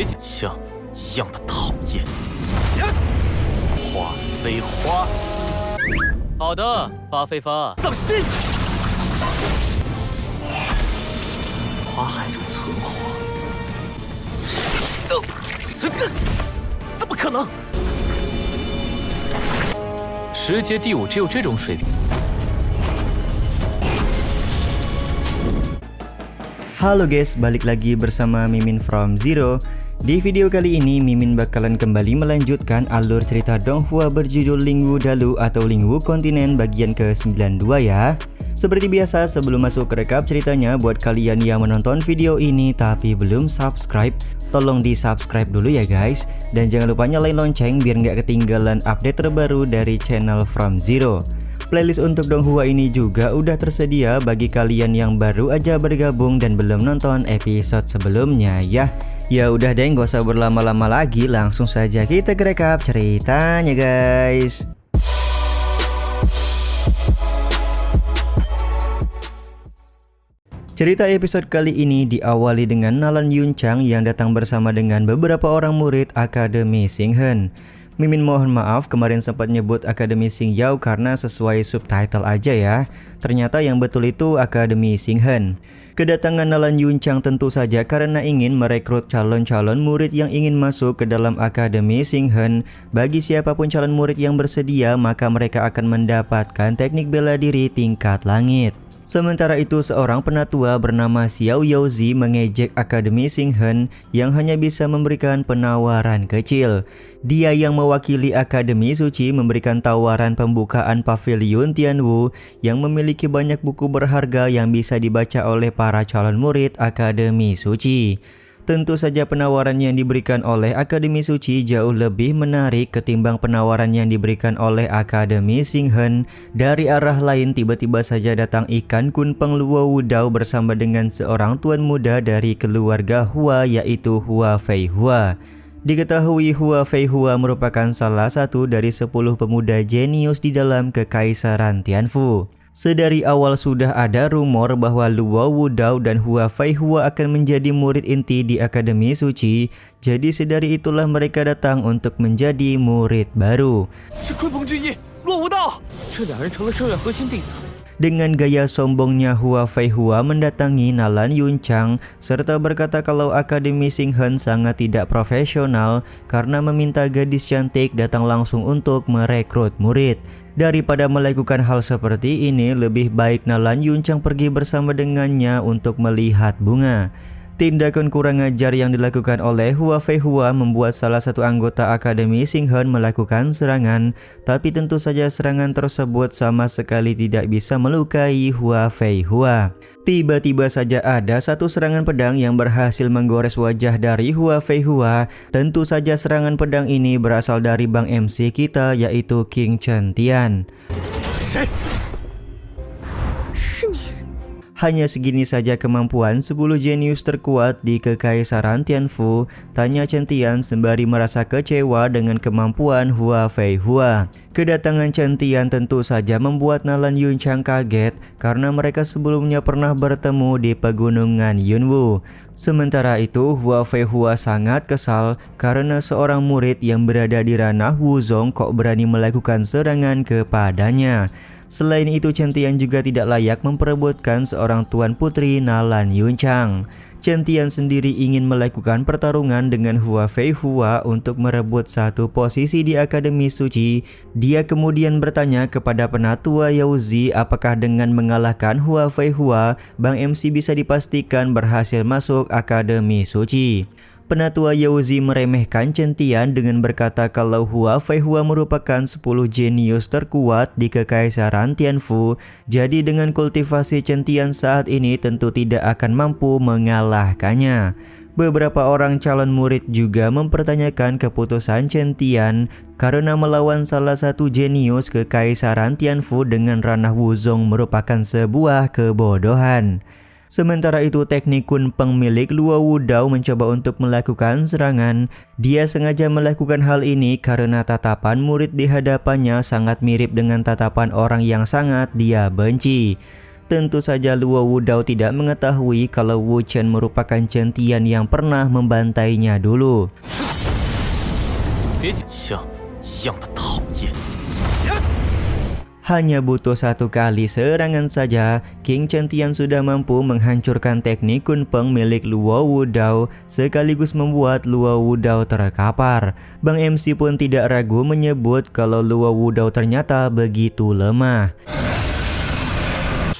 绝像一样的讨厌。花非花，好的，发非发。葬心。花海中存活，怎么可能10阶第5只有这种水平。Halo guys, balik lagi bersama Mimin from Zero. Di video kali ini Mimin bakalan kembali melanjutkan alur cerita Donghua berjudul Lingwu Dalu atau Lingwu Kontinen bagian ke-92 ya. Seperti biasa, sebelum masuk ke rekap ceritanya, buat kalian yang menonton video ini tapi belum subscribe, tolong di subscribe dulu ya guys. Dan jangan lupa nyalain lonceng biar nggak ketinggalan update terbaru dari channel From Zero. Playlist untuk Donghua ini juga udah tersedia bagi kalian yang baru aja bergabung dan belum nonton episode sebelumnya ya. Ya udah deh, gak usah berlama-lama lagi, langsung saja kita ke rekap ceritanya guys. Cerita episode kali ini diawali dengan Nalan Yuncang yang datang bersama dengan beberapa orang murid Akademi Xinghen. Mimin mohon maaf kemarin sempat nyebut Akademi Xingyao karena sesuai subtitle aja ya. Ternyata yang betul itu Akademi Xinghen. Kedatangan Nalan Yuncang tentu saja karena ingin merekrut calon-calon murid yang ingin masuk ke dalam Akademi Xinghen. Bagi siapapun calon murid yang bersedia, maka mereka akan mendapatkan teknik bela diri tingkat langit. Sementara itu, seorang penatua bernama Xiao Yaozi mengejek Akademi Xinghen yang hanya bisa memberikan penawaran kecil. Dia yang mewakili Akademi Suci memberikan tawaran pembukaan Pavilion Tianwu yang memiliki banyak buku berharga yang bisa dibaca oleh para calon murid Akademi Suci. Tentu saja penawaran yang diberikan oleh Akademi Suci jauh lebih menarik ketimbang penawaran yang diberikan oleh Akademi Xinghen. Dari arah lain tiba-tiba saja datang ikan Kunpeng Luo Wudao bersama dengan seorang tuan muda dari keluarga Hua yaitu Hua Fei Hua. Diketahui Hua Fei Hua merupakan salah satu dari 10 pemuda jenius di dalam Kekaisaran Tianfu. Sedari awal sudah ada rumor bahwa Luo Wudao dan Hua Fei Hua akan menjadi murid inti di Akademi Suci. Jadi sedari itulah mereka datang untuk menjadi murid baru. Dengan gaya sombongnya Hua Fei Hua mendatangi Nalan Yuncang serta berkata kalau Akademi Xinghen sangat tidak profesional karena meminta gadis cantik datang langsung untuk merekrut murid. Daripada melakukan hal seperti ini, lebih baik Nalan Yuncang pergi bersama dengannya untuk melihat bunga. Tindakan kurang ajar yang dilakukan oleh Hua Fei Hua membuat salah satu anggota Akademi Xinghen melakukan serangan, tapi tentu saja serangan tersebut sama sekali tidak bisa melukai Hua Fei Hua. Tiba-tiba saja ada satu serangan pedang yang berhasil menggores wajah dari Hua Fei Hua. Tentu saja serangan pedang ini berasal dari Bang MC kita yaitu King Chen Tian. Hanya segini saja kemampuan 10 jenius terkuat di Kekaisaran Tianfu, tanya Chen Tian sembari merasa kecewa dengan kemampuan Hua Fei Hua. Kedatangan Chen Tian tentu saja membuat Nalan Yuncang kaget karena mereka sebelumnya pernah bertemu di pegunungan Yunwu. Sementara itu Hua Fei Hua sangat kesal karena seorang murid yang berada di ranah Wuzong kok berani melakukan serangan kepadanya. Selain itu, Chen Tian juga tidak layak memperebutkan seorang tuan putri Nalan Yuncang. Chen Tian sendiri ingin melakukan pertarungan dengan Hua Fei Hua untuk merebut satu posisi di Akademi Suci. Dia kemudian bertanya kepada penatua Yaozi apakah dengan mengalahkan Hua Fei Hua, Bang MC bisa dipastikan berhasil masuk Akademi Suci. Penatua Yaozi meremehkan Chen Tian dengan berkata kalau Hua Fei Hua merupakan 10 jenius terkuat di Kekaisaran Tianfu. Jadi dengan kultivasi Chen Tian saat ini tentu tidak akan mampu mengalahkannya. Beberapa orang calon murid juga mempertanyakan keputusan Chen Tian karena melawan salah satu jenius Kekaisaran Tianfu dengan ranah Wuzong merupakan sebuah kebodohan. Sementara itu teknik Kunpeng milik Luo Wudao mencoba untuk melakukan serangan. Dia sengaja melakukan hal ini karena tatapan murid di hadapannya sangat mirip dengan tatapan orang yang sangat dia benci. Tentu saja Luo Wudao tidak mengetahui kalau Wu Chen merupakan Chen Tian yang pernah membantainya dulu. 像一样的讨厌。 Hanya butuh satu kali serangan saja, King Chen Tian sudah mampu menghancurkan teknik Kunpeng milik Luo Wudao sekaligus membuat Luo Wudao terkapar. Bang MC pun tidak ragu menyebut kalau Luo Wudao ternyata begitu lemah.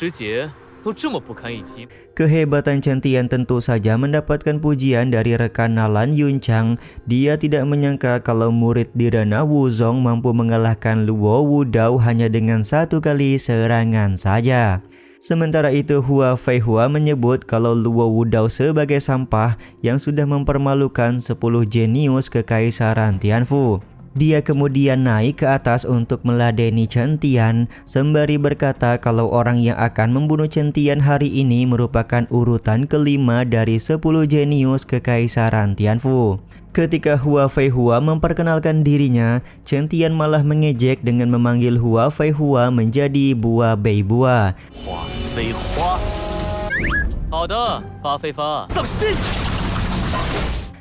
师姐都这么不堪一击。 Kehebatan Chen Tian tentu saja mendapatkan pujian dari rekan Nalan Yunchang. Dia tidak menyangka kalau murid Dirana Wuzong mampu mengalahkan Luo Wudao hanya dengan satu kali serangan saja. Sementara itu Hua Feihua menyebut kalau Luo Wudao sebagai sampah yang sudah mempermalukan 10 jenius kekaisaran Tianfu. Dia kemudian naik ke atas untuk meladeni Chen Tian sembari berkata kalau orang yang akan membunuh Chen Tian hari ini merupakan urutan kelima dari 10 jenius kekaisaran Tianfu. Ketika Hua Feihua memperkenalkan dirinya, Chen Tian malah mengejek dengan memanggil Hua Feihua menjadi Bua Bei Bua. 花非花，好的，发非发。 葬身。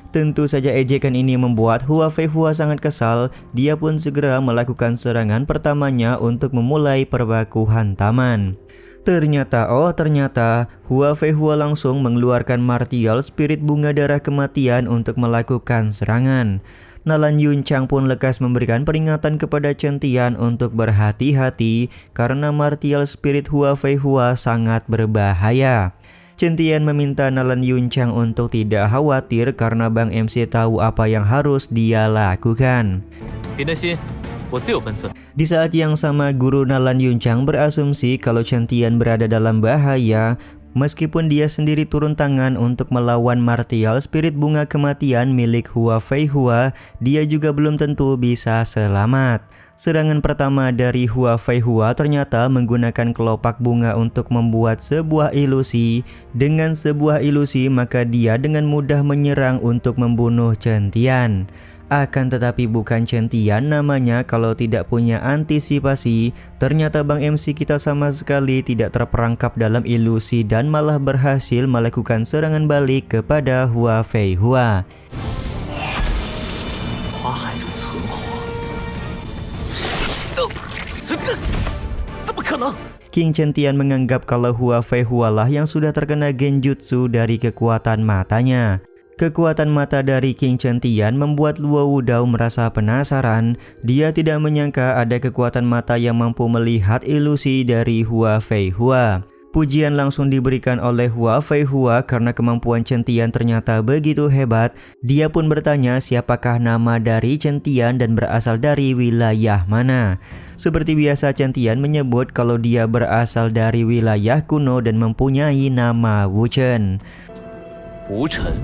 Tentu saja ejekan ini membuat Hua Feihua sangat kesal. Dia pun segera melakukan serangan pertamanya untuk memulai perbakuhan taman. Ternyata Hua Feihua langsung mengeluarkan martial spirit bunga darah kematian untuk melakukan serangan. Nalan Yunchang pun lekas memberikan peringatan kepada Chen Tian untuk berhati-hati karena martial spirit Hua Feihua sangat berbahaya. Chen Tian meminta Nalan Yunchang untuk tidak khawatir karena Bang MC tahu apa yang harus dia lakukan. 别担心，我自有分寸。 Di saat yang sama, Guru Nalan Yunchang berasumsi kalau Chen Tian berada dalam bahaya. Meskipun dia sendiri turun tangan untuk melawan martial spirit bunga kematian milik Hua Feihua, dia juga belum tentu bisa selamat. Serangan pertama dari Hua Feihua ternyata menggunakan kelopak bunga untuk membuat sebuah ilusi. Dengan sebuah ilusi, maka dia dengan mudah menyerang untuk membunuh Chen Tian. Akan tetapi bukan Chen Tian namanya kalau tidak punya antisipasi. Ternyata Bang MC kita sama sekali tidak terperangkap dalam ilusi dan malah berhasil melakukan serangan balik kepada Hua Feihua. 花海中存活，怎么可能？ King Chen Tian menganggap kalau Hua Feihua lah yang sudah terkena genjutsu dari kekuatan matanya. Kekuatan mata dari King Chen Tian membuat Luo Wudao merasa penasaran. Dia tidak menyangka ada kekuatan mata yang mampu melihat ilusi dari Hua Feihua. Pujian langsung diberikan oleh Hua Feihua karena kemampuan Chen Tian ternyata begitu hebat. Dia pun bertanya siapakah nama dari Chen Tian dan berasal dari wilayah mana. Seperti biasa Chen Tian menyebut kalau dia berasal dari wilayah kuno dan mempunyai nama Wu Chen. 无尘。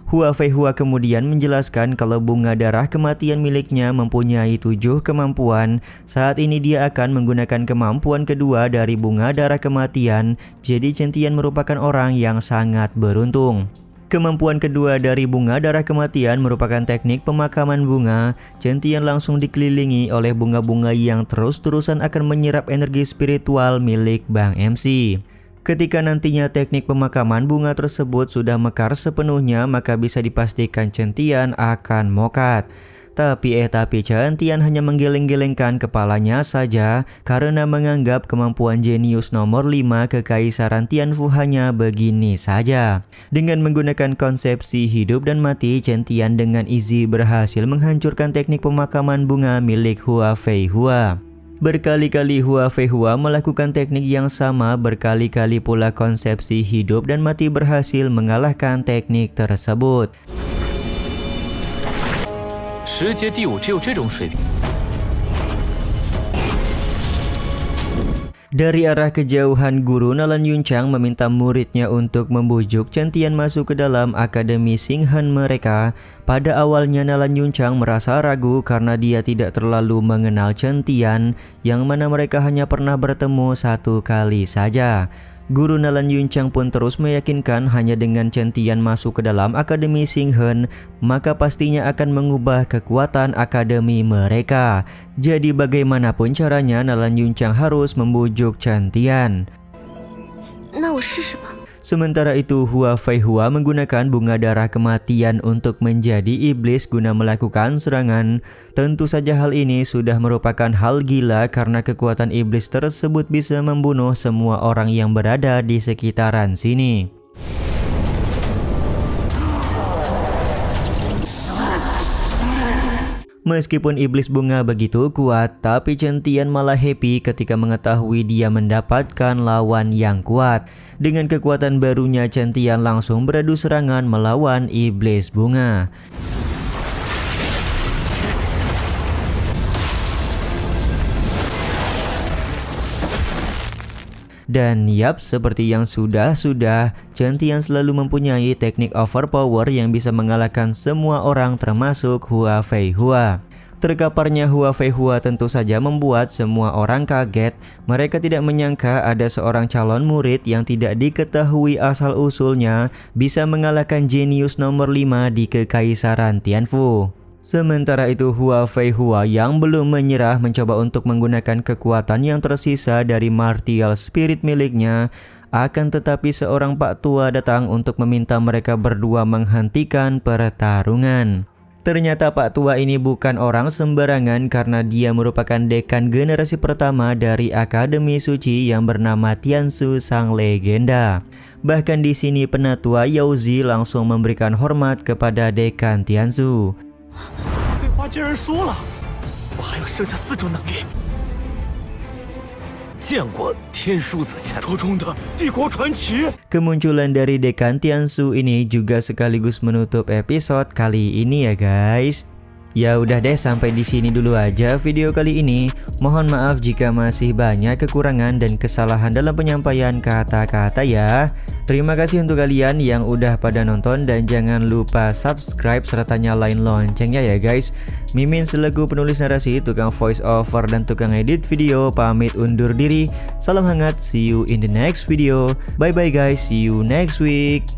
Hua Feihua kemudian menjelaskan kalau bunga darah kematian miliknya mempunyai 7 kemampuan. Saat ini dia akan menggunakan kemampuan kedua dari bunga darah kematian. Jadi Chen Tian merupakan orang yang sangat beruntung. Kemampuan kedua dari bunga darah kematian merupakan teknik pemakaman bunga. Chen Tian langsung dikelilingi oleh bunga-bunga yang terus-terusan akan menyerap energi spiritual milik Bang MC. Ketika nantinya teknik pemakaman bunga tersebut sudah mekar sepenuhnya, maka bisa dipastikan Chen Tian akan mokat. Tapi Chen Tian hanya menggeleng-gelengkan kepalanya saja karena menganggap kemampuan jenius nomor 5 kekaisaran Tianfu hanya begini saja. Dengan menggunakan konsepsi hidup dan mati, Chen Tian dengan easy berhasil menghancurkan teknik pemakaman bunga milik Hua Feihua. Berkali-kali Hua Feihua melakukan teknik yang sama, berkali-kali pula konsepsi hidup dan mati berhasil mengalahkan teknik tersebut. 10阶第5只有这种水平。 Dari arah kejauhan, Guru Nalan Yunchang meminta muridnya untuk membujuk Chen Tian masuk ke dalam akademi Xinghen mereka. Pada awalnya Nalan Yunchang merasa ragu karena dia tidak terlalu mengenal Chen Tian, yang mana mereka hanya pernah bertemu satu kali saja. Guru Nalan Yunchang pun terus meyakinkan hanya dengan Chen Tian masuk ke dalam akademi Xinghen, maka pastinya akan mengubah kekuatan akademi mereka. Jadi bagaimanapun caranya Nalan Yunchang harus membujuk Chen Tian. 那我试试吧。 Sementara itu, Hua Feihua menggunakan bunga darah kematian untuk menjadi iblis guna melakukan serangan. Tentu saja hal ini sudah merupakan hal gila karena kekuatan iblis tersebut bisa membunuh semua orang yang berada di sekitaran sini. Meskipun iblis bunga begitu kuat, tapi Chen Tian malah happy ketika mengetahui dia mendapatkan lawan yang kuat. Dengan kekuatan barunya, Chen Tian langsung beradu serangan melawan iblis bunga. Dan yap, seperti yang sudah-sudah, Chen Tian selalu mempunyai teknik overpower yang bisa mengalahkan semua orang termasuk Hua Feihua. Terkaparnya Hua Feihua tentu saja membuat semua orang kaget. Mereka tidak menyangka ada seorang calon murid yang tidak diketahui asal-usulnya bisa mengalahkan jenius nomor 5 di Kekaisaran Tianfu. Sementara itu, Hua Feihua yang belum menyerah mencoba untuk menggunakan kekuatan yang tersisa dari martial spirit miliknya. Akan tetapi seorang pak tua datang untuk meminta mereka berdua menghentikan pertarungan. Ternyata pak tua ini bukan orang sembarangan karena dia merupakan dekan generasi pertama dari Akademi Suci yang bernama Tiansu Sang Legenda. Bahkan di sini penatua Yao Zi langsung memberikan hormat kepada dekan Tiansu. 废话竟然说了，我还有剩下4种能力。见过天书则前途中的帝国传奇。 Kemunculan dari dekan Tiansu ini juga sekaligus menutup episode kali ini ya guys. Ya udah deh, sampai di sini dulu aja video kali ini. Mohon maaf jika masih banyak kekurangan dan kesalahan dalam penyampaian kata-kata ya. Terima kasih untuk kalian yang udah pada nonton dan jangan lupa subscribe serta nyalain loncengnya ya guys. Mimin selaku penulis narasi, tukang voice over dan tukang edit video pamit undur diri. Salam hangat, see you in the next video. Bye bye guys, see you next week.